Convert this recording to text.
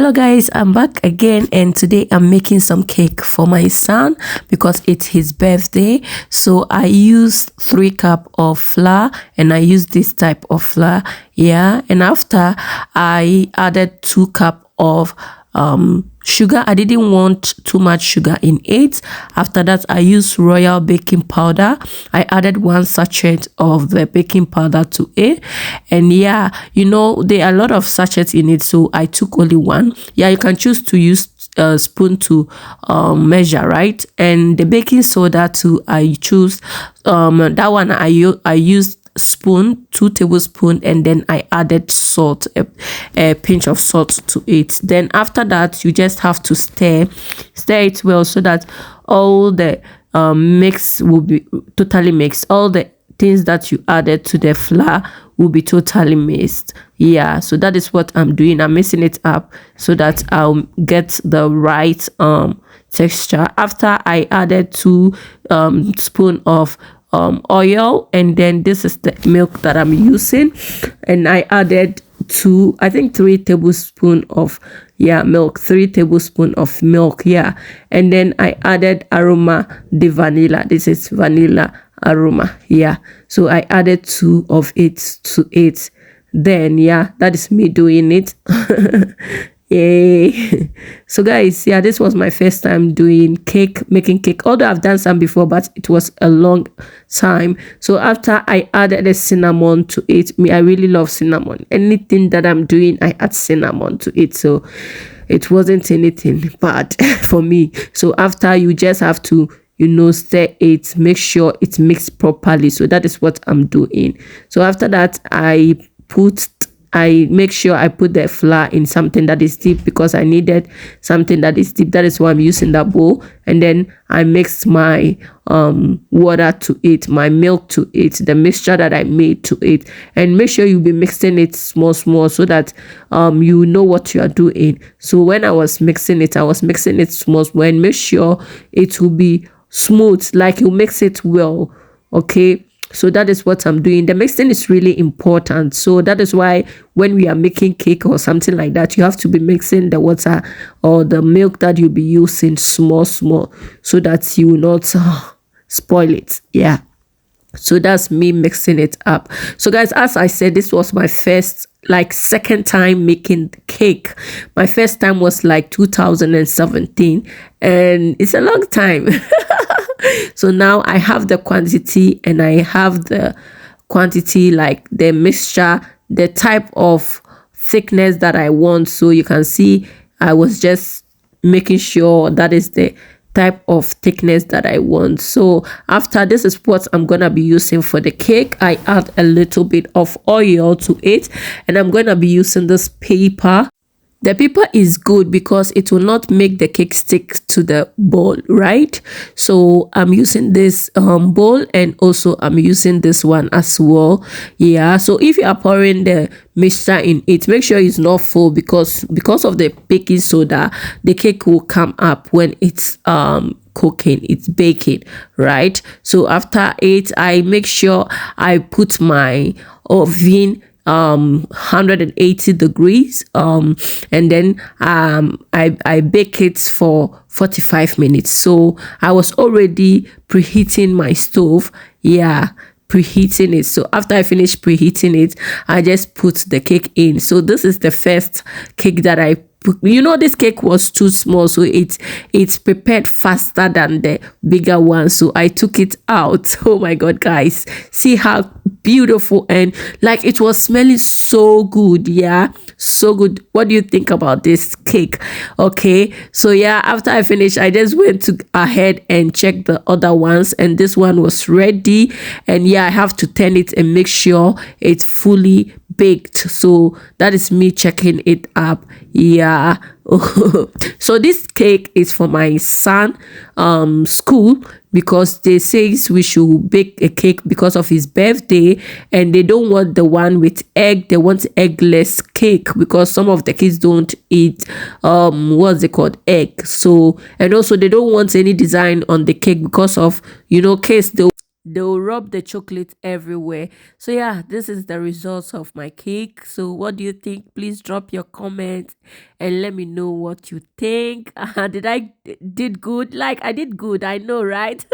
Hello guys, I'm back again, and today I'm making some cake for my son because it's his birthday. So I used 3 cups of flour, and I used this type of flour, yeah. And after I added 2 cups of sugar. I didn't want too much sugar in it. After that, I used royal baking powder. I added 1 sachet of the baking powder to it, and yeah, you know, there are a lot of sachets in it, so I took only 1. Yeah, you can choose to use a spoon to measure, right? And the baking soda too, I choose that one. I used spoon, 2 tablespoons, and then I added salt, a pinch of salt to it. Then after that, you just have to stir it well so that all the mix will be totally mixed. All the things that you added to the flour will be totally mixed. Yeah, so that is what I'm doing. I'm mixing it up so that I'll get the right texture. After I added 2 spoons of oil, and then this is the milk that I'm using, and I added 3 tablespoons of milk, 3 tablespoons of milk, yeah. And then I added aroma de vanilla. This is vanilla aroma, yeah. So I added 2 of it to it. Then yeah, that is me doing it. Yay. So guys, yeah, this was my first time doing making cake, although I've done some before, but it was a long time. So after I added the cinnamon to it, I really love cinnamon. Anything that I'm doing, I add cinnamon to it, so it wasn't anything bad for me. So after, you just have to, you know, stir it, make sure it's mixed properly. So that is what I'm doing. So after that, I make sure I put the flour in something that is deep, because I needed something that is deep. That is why I'm using that bowl. And then I mixed my water to it, my milk to it, the mixture that I made to it. And make sure you be mixing it small so that you know what you are doing. So when I was mixing it small, and make sure it will be smooth, like you mix it well, okay? So that is what I'm doing. The mixing is really important. So that is why when we are making cake or something like that, you have to be mixing the water or the milk that you'll be using small, so that you will not spoil it. Yeah. So that's me mixing it up. So guys, as I said, this was my second time making cake. My first time was like 2017, and it's a long time. So now I have the quantity, and I have the quantity, like the mixture, the type of thickness that I want. So you can see I was just making sure that is the type of thickness that I want. So after, this is what I'm gonna be using for the cake. I add a little bit of oil to it, and I'm gonna be using this paper. The paper is good because it will not make the cake stick to the bowl, right? So I'm using this bowl, and also I'm using this one as well. Yeah, so if you are pouring the mixture in it, make sure it's not full, because of the baking soda, the cake will come up when it's cooking, it's baking, right? So after it, I make sure I put my oven 180 degrees, and then I bake it for 45 minutes. So I was already preheating my stove, yeah, preheating it. So after I finished preheating it, I just put the cake in. So this is the first cake that I put. You know, this cake was too small, so it's prepared faster than the bigger one, so I took it out. Oh my god, guys, see how beautiful, and like it was smelling so good. Yeah, so good. What do you think about this cake? Okay, so yeah, after I finished, I just went ahead and checked the other ones, and this one was ready. And yeah, I have to turn it and make sure it's fully baked. So that is me checking it up. Yeah. So this cake is for my son school, because they say we should bake a cake because of his birthday, and they don't want the one with egg. They want eggless cake, because some of the kids don't eat what's it called, egg. So, and also they don't want any design on the cake, because of, you know, kids, they'll rub the chocolate everywhere. So yeah, this is the results of my cake. So what do you think? Please drop your comment and let me know what you think. Did I did good? Like I did good, I know, right?